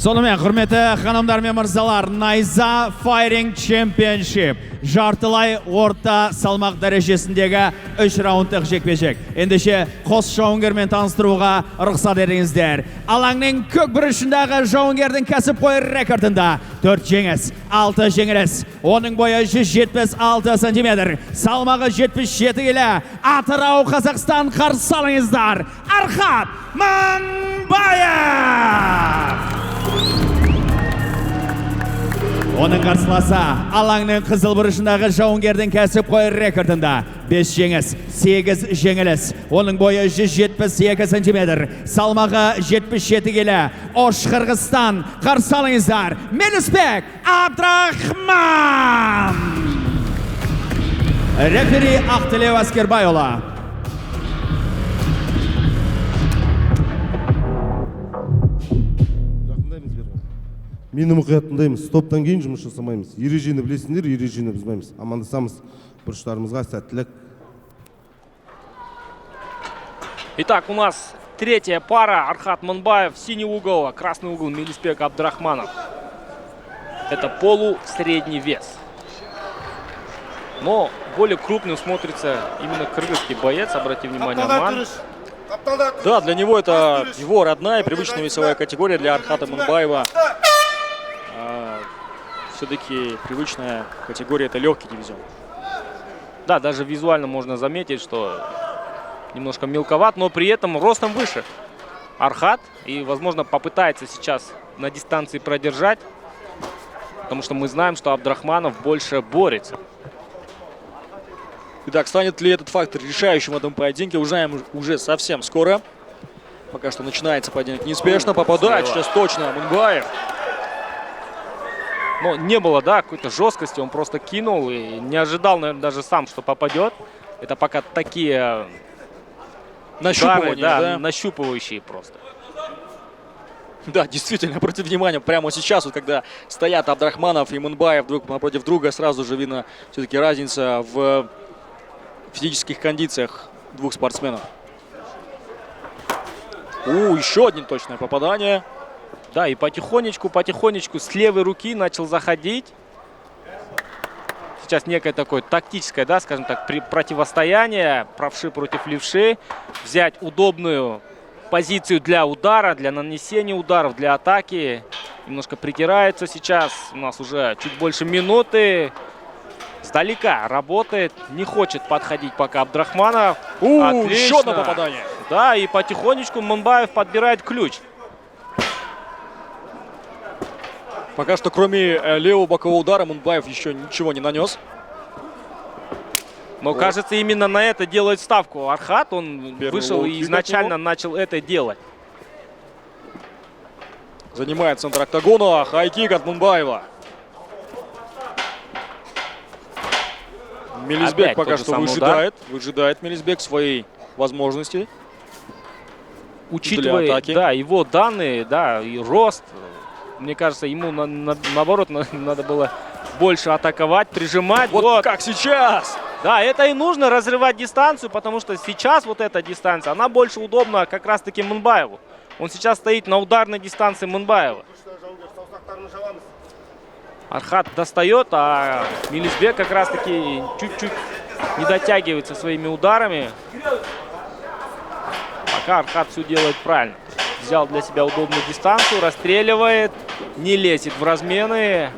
Сонымен, құрметті ханымдар мен мырзалар, Найза Fighting Championship жартылай орта салмақ дәрежесіндегі 3 раундтық жекпе-жек. Ендеше қос жауынгермен таныстыруға рұқсат етіңіздер. Алаңның көк бұрышындағы жауынгердің кәсіпқой рекордында 4 жеңіс, 6 жеңіліс. Оның бойы 176 сантиметр, салмағы 77 келі. Атырау, Қазақстан, қарсы алыңыздар. Архат Манбаев! Оның қарсыласы алаңның қызыл бұрышындағы жауынгердің кәсіпқой рекордында 5 жеңіс, 8 жеңіліс. Оның бойы 172 сантиметр, салмағы 77 келі. Ош, Қырғызстан, қарсы алыңыздар. Мелисбек Абдрахман! Рефери Ақтілеу Әскербайұлы. Мені мұқиятындаймыз, топтан кейін жұмыс жасамаймыз. Ережені білесіңдер, ережені бұзбаймыз. Амандасамыз, бұрыштарымызға сәттілік. Итак, у нас третья пара. Архат Манбаев, синий угол, красный угол Мелисбек Абдрахманов. Это полусредний вес. Но более крупным смотрится именно кыргызский боец. Обрати внимание, Ман. Да, для него это его родная и привычная весовая категория. Для Архата Манбаева все-таки привычная категория — это легкий дивизион. Да, даже визуально можно заметить, что немножко мелковат, но при этом ростом выше Архат. И, возможно, попытается сейчас на дистанции продержать, потому что мы знаем, что Абдрахманов больше борется. Итак, станет ли этот фактор решающим в этом поединке, узнаем уже совсем скоро. Пока что начинается поединок неспешно, попадает сейчас точно Манбаев. Но не было, да, какой-то жесткости, он просто кинул и не ожидал, наверное, даже сам, что попадет. Это пока такие нащупывания, да, нащупывающие просто. Да, действительно, обратите внимание, прямо сейчас, вот когда стоят Абдрахманов и Манбаев друг напротив друга, сразу же видно все-таки разница в физических кондициях двух спортсменов. Еще одно точное попадание. Да, и потихонечку с левой руки начал заходить. Сейчас некое такое тактическое, да, скажем так, противостояние. Правши против левши. Взять удобную позицию для удара, для нанесения ударов, для атаки. Немножко притирается сейчас. У нас уже чуть больше минуты. Сдалека работает. Не хочет подходить пока Абдрахманов. Отлично. Еще одно попадание. Да, и потихонечку Манбаев подбирает ключ. Пока что, кроме левого бокового удара, Манбаев еще ничего не нанес. Но, кажется, именно на это делает ставку Архат. Он вышел и изначально начал это делать. Занимает центр октагона. Хайкик от Манбаева. Мелисбек опять пока что выжидает Мелисбек своей возможности. Учитывая, да, его данные, да, и рост, мне кажется, ему наоборот надо было больше атаковать, прижимать. Вот как сейчас! Да, это и нужно, разрывать дистанцию, потому что сейчас вот эта дистанция, она больше удобна как раз-таки Манбаеву. Он сейчас стоит на ударной дистанции Манбаева. Архат достает, а Мелисбек как раз-таки чуть-чуть не дотягивается своими ударами. Пока Архат все делает правильно. Взял для себя удобную дистанцию, расстреливает, не лезет в размены.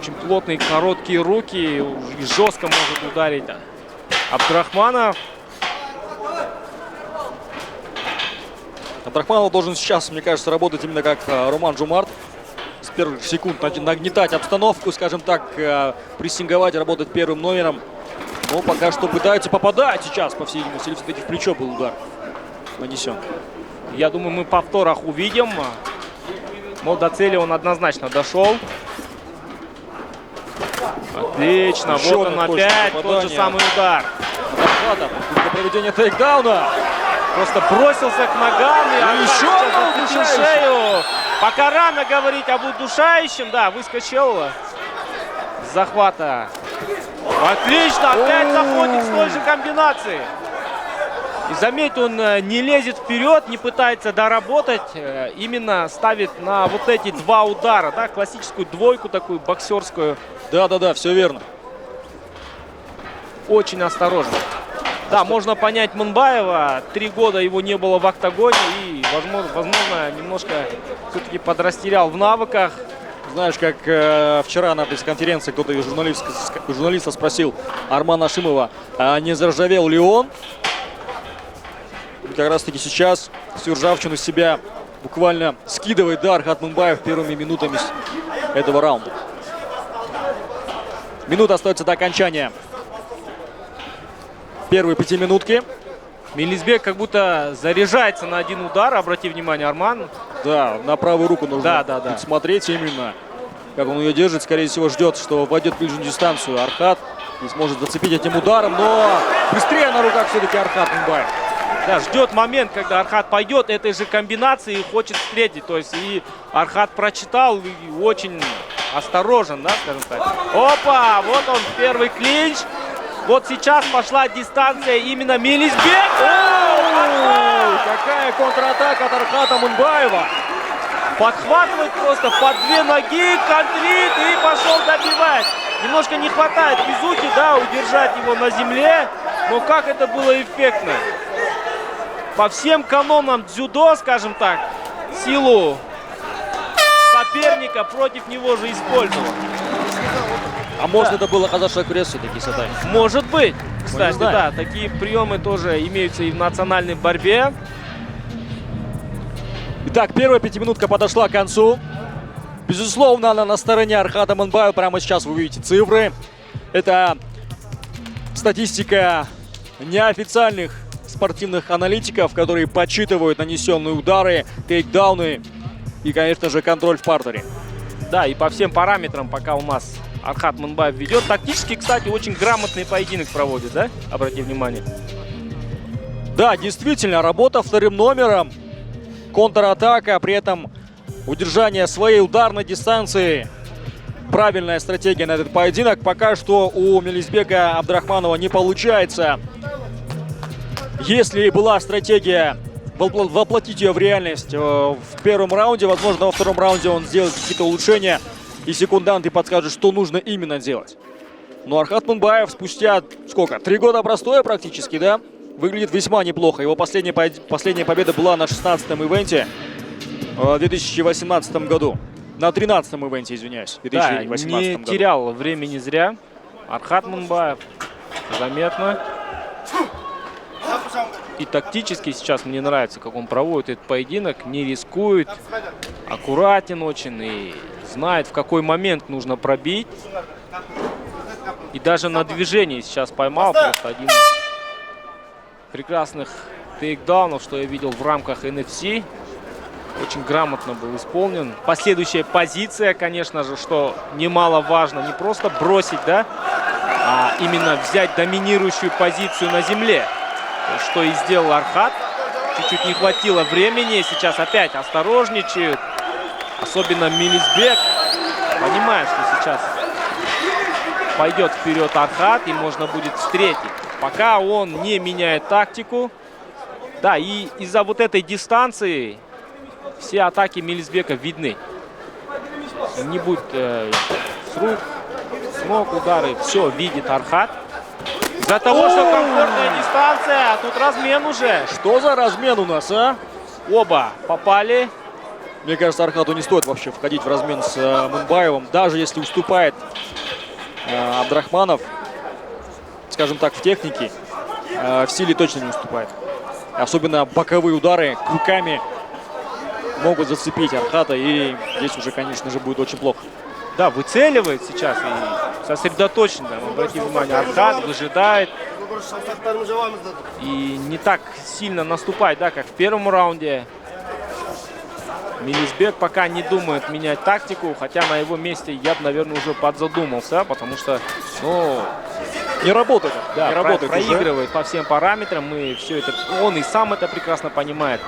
Очень плотные, короткие руки, и жестко может ударить Абдрахманов. Абдрахманов должен сейчас, мне кажется, работать именно как Роман Джумарт. С первых секунд нагнетать обстановку, скажем так, прессинговать, работать первым номером. Но пока что пытается попадать сейчас, по всей видимости, в плечо был удар нанесен. Я думаю, мы в повторах увидим. Но до цели он однозначно дошел. Отлично, еще вот он опять, тот же самый удар. Для проведения тейкдауна. просто бросился к ногам. И Архат еще сейчас одно зацепил удушающее. шею. Пока рано говорить об удушающем. Да, выскочил с захвата. Отлично, опять заходит с той же комбинации. И заметь, он не лезет вперед, не пытается доработать. Именно ставит на вот эти два удара. Да, классическую двойку такую боксерскую. Да, все верно. Очень осторожно. Да, можно понять Мунбаева. 3 года его не было в октагоне. И, возможно немножко все-таки подрастерял в навыках. Знаешь, как вчера на пресс-конференции кто-то из журналиста спросил Армана Ашимова, а не заржавел ли он? И как раз таки сейчас всю ржавчину с себя буквально скидывает Архат Мунбаев первыми минутами этого раунда. Минута остается до окончания первой 5-минутки. Мелизбек как будто заряжается на один удар. Обрати внимание, Арман. Да, на правую руку нужно Да. смотреть именно, как он ее держит. Скорее всего, ждет, что войдет в ближнюю дистанцию Архат и сможет зацепить этим ударом. Но быстрее на руках все-таки Архат Мунбаев. Да, ждет момент, когда Архат пойдет этой же комбинации и хочет встретить. То есть и Архат прочитал и очень осторожен, да, скажем так. Опа, вот он, первый клинч. Вот сейчас пошла дистанция именно Мелизбек. Какая контратака от Архата Мунбаева. Подхватывает просто под 2 ноги, контрит и пошел добивать. Немножко не хватает физухи, да, удержать его на земле. Но как это было эффектно. По всем канонам дзюдо, скажем так, силу соперника против него же использовал. А может, это было Хазашек пресс все-таки, Сатай? Может быть. Кстати, знаем. да, такие приемы тоже имеются и в национальной борьбе. Итак, первая 5-минутка подошла к концу. Безусловно, она на стороне Архата Мунбаева. Прямо сейчас вы увидите цифры. Это статистика неофициальных спортивных аналитиков, которые подсчитывают нанесенные удары, тейкдауны и, конечно же, контроль в партере. Да, и по всем параметрам, пока у нас Архат Мунбаев ведет. Тактически, кстати, очень грамотный поединок проводит, да? Обрати внимание. Да, действительно, работа вторым номером, контратака, при этом удержание своей ударной дистанции. Правильная стратегия на этот поединок. Пока что у Мелизбека Абдрахманова не получается. Если и была стратегия воплотить ее в реальность в первом раунде, возможно, во втором раунде он сделает какие-то улучшения, и секунданты подскажут, что нужно именно делать. Но Архат Мунбаев спустя, 3 года простоя практически, да, выглядит весьма неплохо. Его последняя победа была на 16-м ивенте в 2018 году. На 13-м ивенте, извиняюсь, в 2018 Да, не году. терял времени зря. Архат Мунбаев заметно. И тактически сейчас мне нравится, как он проводит этот поединок. Не рискует, аккуратен очень и знает, в какой момент нужно пробить. И даже на движении сейчас поймал просто один из прекрасных тейкдаунов, что я видел в рамках NFC. Очень грамотно был исполнен. Последующая позиция, конечно же, что немаловажно, не просто бросить, да, а именно взять доминирующую позицию на земле. Что и сделал Архат. Чуть-чуть не хватило времени. Сейчас опять осторожничают. Особенно Мелизбек. Понимает, что сейчас пойдет вперед Архат и можно будет встретить. Пока он не меняет тактику. Да, и из-за вот этой дистанции все атаки Мелизбека видны. Не будь с рук, с ног удары. Все видит Архат. Из-за того, что комфортная дистанция, а тут размен уже. Что за размен у нас, а? Оба попали. Мне кажется, Архату не стоит вообще входить в размен с Мунбаевым. Даже если уступает Абдрахманов, скажем так, в технике, в силе точно не уступает. Особенно боковые удары крюками могут зацепить Архата. И здесь уже, конечно же, будет очень плохо. Да, выцеливает сейчас и сосредоточен. Обратите внимание, Архат выжидает. И не так сильно наступает, да, как в первом раунде. Мелизбек пока не думает менять тактику, хотя на его месте я бы, наверное, уже подзадумался, потому что, ну, Не работает. Да, не работает уже. проигрывает по всем параметрам, и все это, он и сам это прекрасно понимает.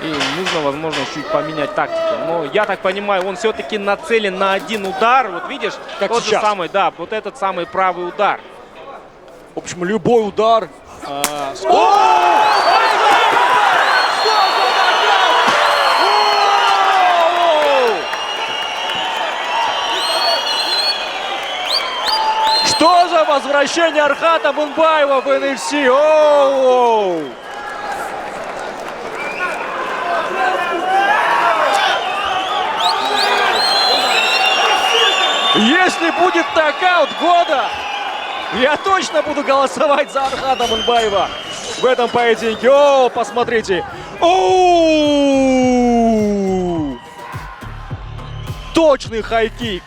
И нужно, возможно, чуть поменять тактику. Но я так понимаю, он все-таки нацелен на один удар. Вот видишь, Как тот же сейчас. самый, да, вот этот самый правый удар. В общем, любой удар. Что за возвращение Архата Мунбаева в NFC? Оу! Если будет нокаут года, я точно буду голосовать за Архата Мунбаева в этом поединке. О, посмотрите. Оу! Точный хайкик.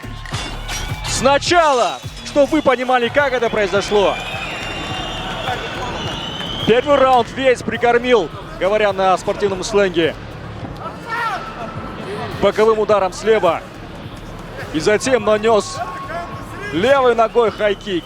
Сначала, чтобы вы понимали, как это произошло. Первый раунд весь прикормил, говоря на спортивном сленге, боковым ударом слева. И затем нанес левой ногой хайкик.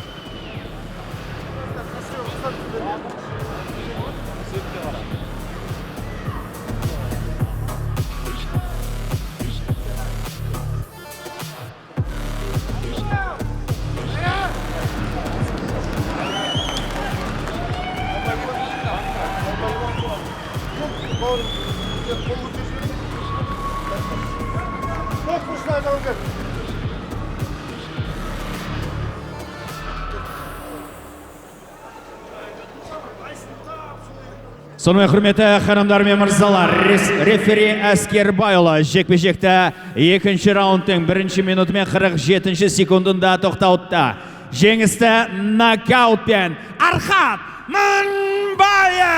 Сонымен құрметті ханымдар мен мырзалар, рефери Әскербайұлы жекпе-жекті екінші раундтың 1 минуты мен 47 секундында тоқтаутта. Жеңісті нокаутпен Архат Мунбаев!